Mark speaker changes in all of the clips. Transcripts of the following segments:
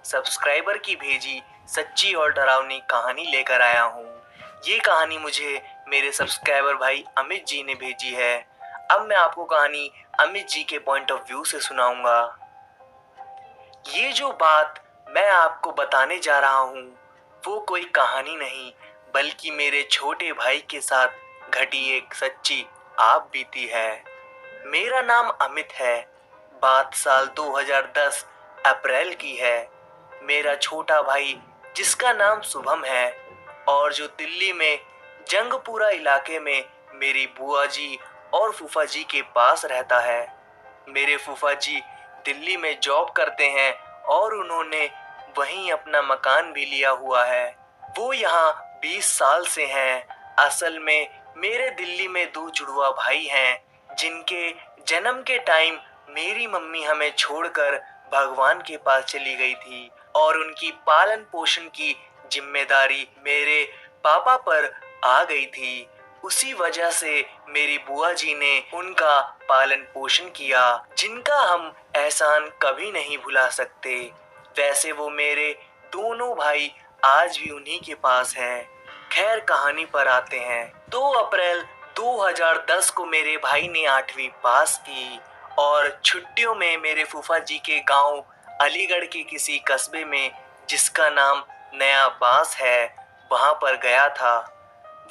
Speaker 1: Subscriber की भेजी सच्ची और डरावनी कहानी लेकर आया हूँ। ये कहानी मुझे मेरे सब्सक्राइबर भाई अमित जी ने भेजी है। अब मैं आपको कहानी अमित जी के पॉइंट ऑफ व्यू से सुनाऊंगा। ये जो बात मैं आपको बताने जा रहा हूँ वो कोई कहानी नहीं, बल्कि मेरे छोटे भाई के साथ घटी एक सच्ची आप बीती है। मेरा नाम अमित है। बात साल 2010 अप्रैल की है। मेरा छोटा भाई जिसका नाम शुभम है और जो दिल्ली में जंगपुरा इलाके में मेरी बुआ जी और फूफा जी के पास रहता है। मेरे फूफा जी दिल्ली में जॉब करते हैं और उन्होंने वहीं अपना मकान भी लिया हुआ है। वो यहाँ 20 साल से हैं। असल में मेरे दिल्ली में दो जुड़वा भाई हैं जिनके जन्म के टाइम मेरी मम्मी हमें छोड़कर भगवान के पास चली गई थी और उनकी पालन पोषण की जिम्मेदारी मेरे पापा पर आ गई थी। उसी वजह से मेरी बुआ जी ने उनका पालन पोषण किया, जिनका हम एहसान कभी नहीं भुला सकते। वैसे वो मेरे दोनों भाई आज भी उन्हीं के पास हैं। खैर कहानी पर आते हैं। 2 अप्रैल 2010 को मेरे भाई ने 8वीं पास की और छुट्टियों में मेरे फूफा जी के गांव अलीगढ़ के किसी कस्बे में जिसका नाम नया बांस है वहां पर गया था।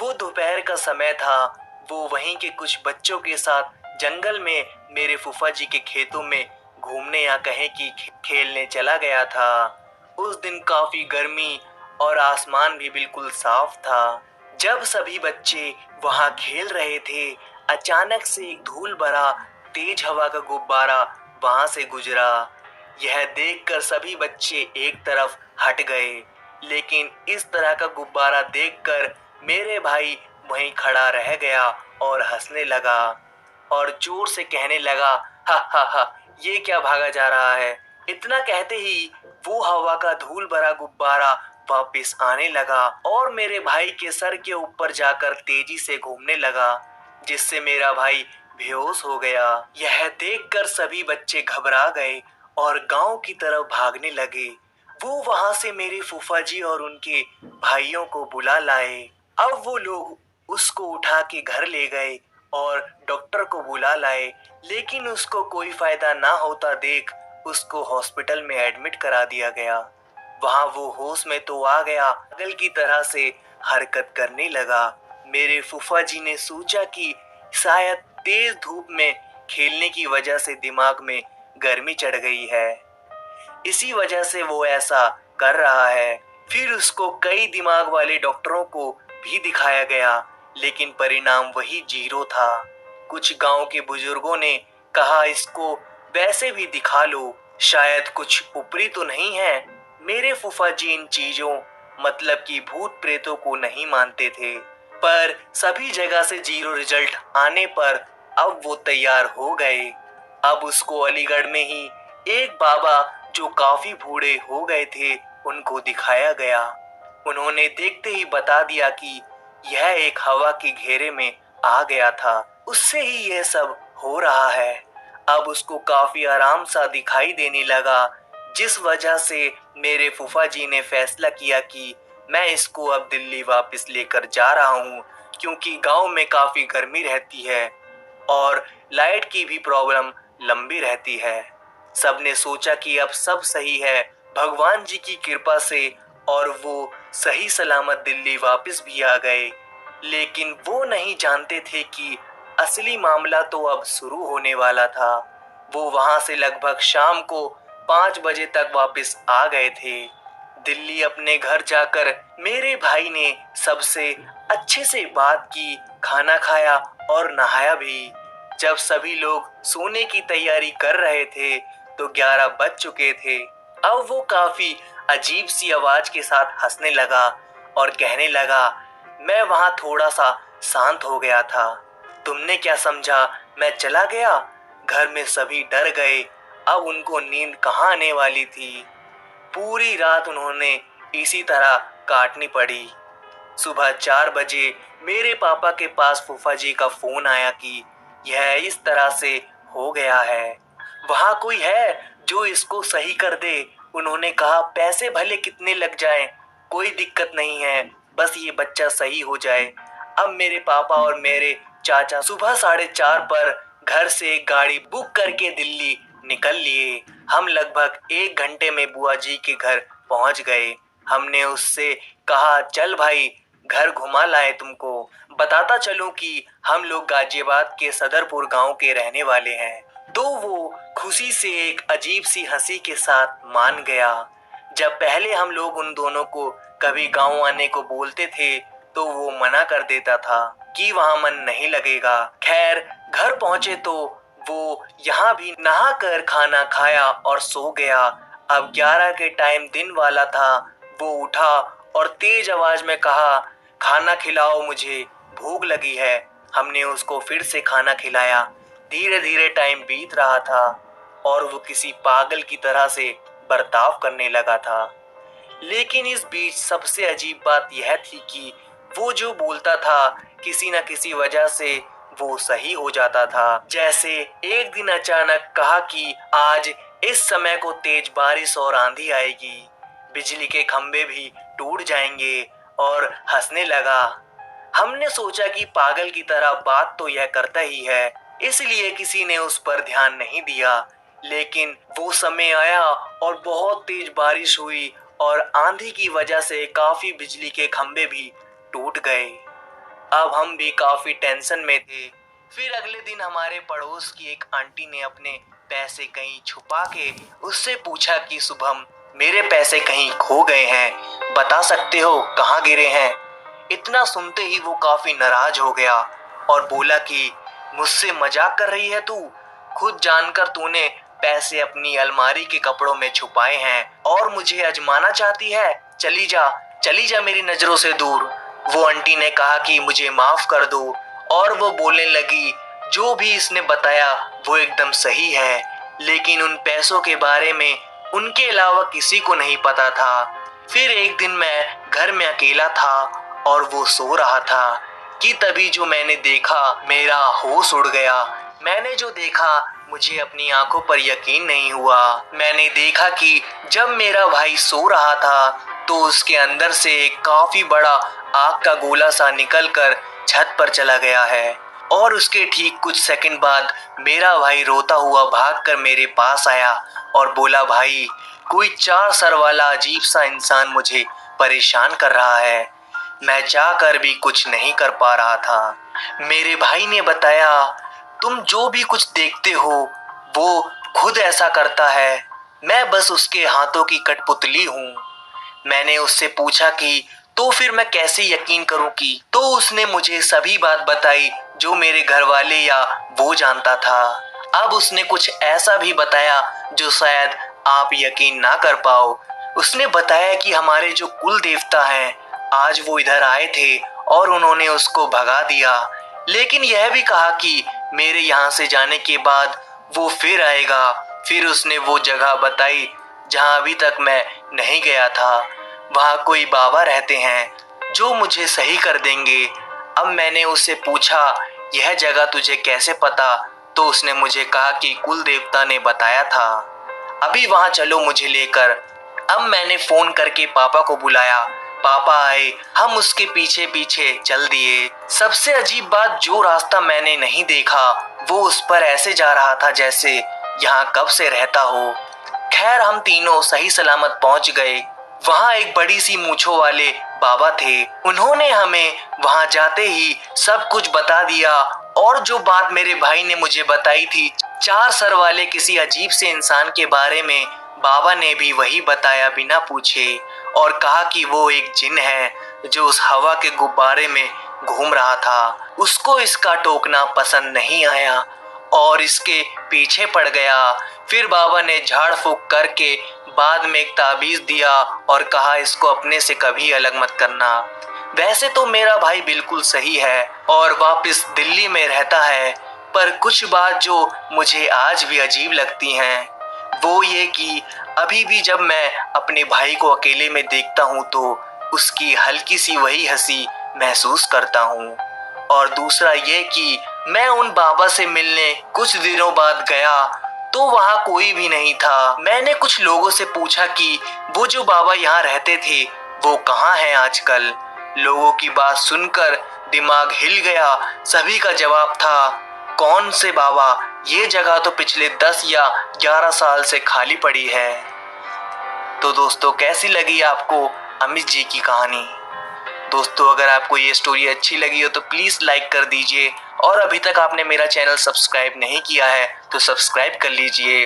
Speaker 1: वो दोपहर का समय था। वो वहीं के कुछ बच्चों के साथ जंगल में मेरे फूफा जी के खेतों में घूमने या कहें कि खेलने चला गया था। उस दिन काफी गर्मी और आसमान भी बिल्कुल साफ था। जब सभी बच्चे वहां खेल रहे थे, अचानक से एक धूल भरा तेज हवा का गुब्बारा वहां से गुजरा। यह देखकर सभी बच्चे एक तरफ हट गए, लेकिन इस तरह का गुब्बारा देखकर मेरे भाई वहीं खड़ा रह गया और हंसने लगा और जोर से कहने लगा, हा हा हा, ये क्या भागा जा रहा है। इतना कहते ही वो हवा का धूल भरा गुब्बारा वापस आने लगा और मेरे भाई के सर के ऊपर जाकर तेजी से घूमने लगा, जिससे मेरा भाई बेहोश हो गया। यह देखकर सभी बच्चे घबरा गए और गांव की तरफ भागने लगे। वो वहां से मेरे फूफा जी और उनके भाइयों को बुला लाए। अब वो लोग उसको उठा के घर ले गए और डॉक्टर को बुला लाए, लेकिन उसको कोई फायदा ना होता देख उसको हॉस्पिटल में एडमिट करा दिया गया। वहां वो होश में तो आ गया, पागल की तरह से हरकत करने लगा। मेरे फूफा जी ने सोचा कि शायद तेज धूप में खेलने की वजह से दिमाग में गर्मी चढ़ गई है, इसी वजह से वो ऐसा कर रहा है। फिर उसको कई दिमाग वाले डॉक्टरों को भी दिखाया गया, लेकिन परिणाम वही 0 था। कुछ गांव के बुजुर्गों ने कहा इसको वैसे भी दिखा लो, शायद कुछ ऊपरी तो नहीं है। मेरे फूफा जी इन चीजों मतलब कि भूत प्रेतों को नहीं मानते थे, पर सभी जगह से 0 रिजल्ट आने पर अब वो तैयार हो गए। अब उसको अलीगढ़ में ही एक बाबा जो काफी बूढ़े हो गए थे उनको दिखाया गया। उन्होंने देखते ही बता दिया कि यह एक हवा के घेरे में आ गया था, उससे ही यह सब हो रहा है। अब उसको काफी आराम सा दिखाई देने लगा, जिस वजह से मेरे फूफा जी ने फैसला किया कि मैं इसको अब दिल्ली वापस लेकर जा रहा हूँ, क्योंकि गांव में काफी गर्मी रहती है और लाइट की भी प्रॉब्लम लंबी रहती है। सबने सोचा कि अब सब सही है भगवान जी की कृपा से, और वो सही सलामत दिल्ली वापस भी आ गए। लेकिन वो नहीं जानते थे कि असली मामला तो अब शुरू होने वाला था। वो वहां से लगभग शाम को 5 बजे तक वापस आ गए थे। दिल्ली अपने घर जाकर मेरे भाई ने सबसे अच्छे से बात की, खाना खाया और नहाया भी। जब सभी लोग सोने की तैयारी कर रहे थे तो 11 बज चुके थे। अब वो काफी अजीब सी आवाज के साथ हंसने लगा और कहने लगा, मैं वहां थोड़ा सा शांत हो गया था, तुमने क्या समझा मैं चला गया। घर में सभी डर गए। अब उनको नींद कहाँ आने वाली थी। पूरी रात उन्होंने इसी तरह काटनी पड़ी। सुबह 4 बजे मेरे पापा के पास फूफा जी का फोन आया कि यह इस तरह से हो गया है, वहां कोई है जो इसको सही कर दे। उन्होंने कहा पैसे भले कितने लग जाएं, कोई दिक्कत नहीं है, बस ये बच्चा सही हो जाए। अब मेरे पापा और मेरे चाचा सुबह 4:30 पर घर से एक गाड़ी बुक करके दिल्ली निकल लिए। हम लगभग 1 घंटे में बुआ जी के घर पहुंच गए। हमने उससे कहा चल भाई घर घुमा लाए तुमको। बताता चलूं कि हम लोग गाजियाबाद के सदरपुर गांव के रहने वाले हैं। तो वो खुशी से एक अजीब सी हंसी के साथ मान गया। जब पहले हम लोग उन दोनों को कभी गांव आने को बोलते थे तो वो मना कर देता था कि वहां मन नहीं लगेगा। खैर घर पहुंचे तो वो यहाँ भी नहा कर खाना खाया और सो गया। अब 11 के टाइम दिन वाला था। वो उठा और तेज आवाज में कहा खाना खिलाओ मुझे, भूख लगी है। हमने उसको फिर से खाना खिलाया। धीरे धीरे टाइम बीत रहा था और वो किसी पागल की तरह से बर्ताव करने लगा था। लेकिन इस बीच सबसे अजीब बात यह थी कि वो जो बोलता था किसी न किसी वजह से वो सही हो जाता था। जैसे एक दिन अचानक कहा कि आज इस समय को तेज बारिश और आंधी आएगी, बिजली के खंभे भी टूट जाएंगे, और हंसने लगा। हमने सोचा कि पागल की तरह बात तो यह करता ही है, इसलिए किसी ने उस पर ध्यान नहीं दिया। लेकिन वो समय आया और बहुत तेज बारिश हुई और आंधी की वजह से काफी बिजली के खंभे भी टूट गए। अब हम भी काफी टेंशन में थे। फिर अगले दिन हमारे पड़ोस की एक आंटी ने अपने पैसे कहीं छुपा के उससे पूछा कि शुभम मेरे पैसे कहीं खो गए हैं, बता सकते हो कहाँ गिरे हैं। इतना सुनते ही वो काफी नाराज हो गया और बोला कि मुझसे मजाक कर रही है तू, खुद जानकर तूने पैसे अपनी अलमारी के कपड़ों में छुपाए हैं और मुझे आजमाना चाहती है। चली जा मेरी नजरों से दूर। वो आंटी ने कहा कि मुझे माफ कर दो और वो बोलने लगी जो भी इसने बताया वो एकदम सही है, लेकिन उन पैसों के बारे में उनके अलावा किसी को नहीं पता था। फिर एक दिन मैं घर में अकेला था और वो सो रहा था कि तभी जो मैंने देखा मेरा होश उड़ गया। मैंने जो देखा मुझे अपनी आंखों पर यकीन नहीं हुआ। मैंने देखा कि जब मेरा भाई सो रहा था तो उसके अंदर से एक काफी बड़ा आग का गोला सा निकलकर छत पर चला गया है और उसके ठीक कुछ सेकंड बाद मेरा भाई रोता हुआ भागकर मेरे पास आया और बोला भाई कोई 4 सर वाला अजीब सा इंसान मुझे परेशान कर रहा है। मैं चाहकर भी कुछ नहीं कर पा रहा था। मेरे भाई ने बताया तुम जो भी कुछ देखते हो वो खुद ऐसा करता है, मैं बस उसके हाथों की कठपुतली हूँ। मैंने उससे पूछा कि तो फिर मैं कैसे यकीन करूं कि, तो उसने मुझे सभी बात बताई जो मेरे घर वाले या वो जानता था। अब उसने कुछ ऐसा भी बताया जो शायद आप यकीन ना कर पाओ। उसने बताया कि हमारे जो कुल देवता हैं आज वो इधर आए थे और उन्होंने उसको भगा दिया, लेकिन यह भी कहा कि मेरे यहाँ से जाने के बाद वो फिर आएगा। फिर उसने वो जगह बताई जहाँ अभी तक मैं नहीं गया था। वहाँ कोई बाबा रहते हैं जो मुझे सही कर देंगे। अब मैंने उससे पूछा यह जगह तुझे कैसे पता, तो उसने मुझे कहा कि कुल देवता ने बताया था, अभी वहाँ चलो मुझे लेकर। अब मैंने फोन करके पापा को बुलाया, पापा आए, हम उसके पीछे पीछे चल दिए। सबसे अजीब बात, जो रास्ता मैंने नहीं देखा वो उस पर ऐसे जा रहा था जैसे यहाँ कब से रहता हो। खैर हम तीनों सही सलामत पहुंच गए। वहाँ एक बड़ी सी मूंछों वाले बाबा थे। उन्होंने हमें वहाँ जाते ही सब कुछ बता दिया और जो बात मेरे भाई ने मुझे बताई थी 4 सर वाले किसी अजीब से इंसान के बारे में, बाबा ने भी वही बताया बिना पूछे और कहा कि वो एक जिन है जो उस हवा के गुब्बारे में घूम रहा था। उसको इसका टोकना पसंद नहीं आया और इसके पीछे पड़ गया। फिर बाबा ने झाड़ फूक करके बाद में एक ताबीज दिया और कहा इसको अपने से कभी अलग मत करना। वैसे तो मेरा भाई बिल्कुल सही है और वापस दिल्ली में रहता है, पर कुछ बात जो मुझे आज भी अजीब लगती हैं वो ये कि अभी भी जब मैं अपने भाई को अकेले में देखता हूँ तो उसकी हल्की सी वही हंसी महसूस करता हूँ। और दूसरा ये कि मैं उन बाबा से मिलने कुछ दिनों बाद गया तो वहाँ कोई भी नहीं था। मैंने कुछ लोगों से पूछा कि वो जो बाबा यहाँ रहते थे वो कहाँ हैं आजकल। लोगों की बात सुनकर दिमाग हिल गया। सभी का जवाब था, कौन से बाबा, ये जगह तो पिछले 10 या 11 साल से खाली पड़ी है। तो दोस्तों, कैसी लगी आपको अमित जी की कहानी? दोस्तों, अगर आपको ये स्टोरी अच्छी लगी हो तो प्लीज़ लाइक कर दीजिए, और अभी तक आपने मेरा चैनल सब्सक्राइब नहीं किया है तो सब्सक्राइब कर लीजिए।